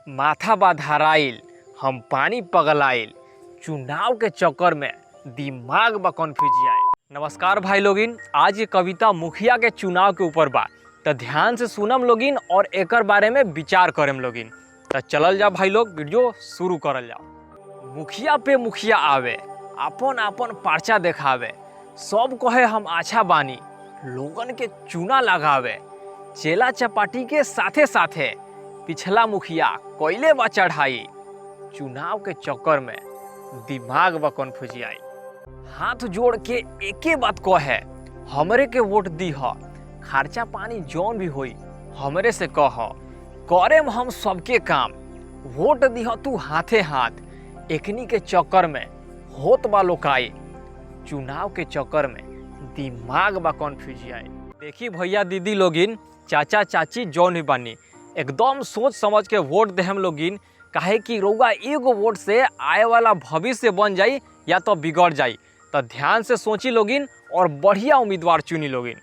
माथा बा धराइल, हम पानी पगलाइल, चुनाव के चक्कर में दिमाग बा कन्फ्यूज आइल। नमस्कार भाई लोगिन, आज ये कविता मुखिया के चुनाव के ऊपर बा, तो ध्यान से सुनम लोगिन और एकर बारे में विचार करम लोगिन। तो चलल जा भाई लोग, वीडियो शुरू करल जाओ। मुखिया पे मुखिया आवे, अपन अपन पर्चा देखावे, सब कहे हम अच्छा बानी, लोगन के चूना लगावे, चेला चपाटी के साथे साथे पिछला मुखिया कोयले बा चढ़ाई, चुनाव के चक्कर में दिमाग बा कन्फ्यूज आई। हाथ जोड़ के एके बात कहे, हमरे के वोट दी ह, खर्चा पानी जौन भी होई हमरे से कह, करेम हम सबके काम, वोट दी ह तू हाथे हाथ। एकनी के चक्कर में होत बा लोकाई, चुनाव के चक्कर में दिमाग बा कन्फ्यूज आई। देखी भैया दीदी लोगिन, चाचा चाची जौन भी बानी, एकदम सोच समझ के वोट देहम लोगिन, काहे कि रउआ एगो वोट से आए वाला भविष्य बन जाई या तो बिगड़ जाई। तो ध्यान से सोची लोगिन और बढ़िया उम्मीदवार चुनी लोगिन।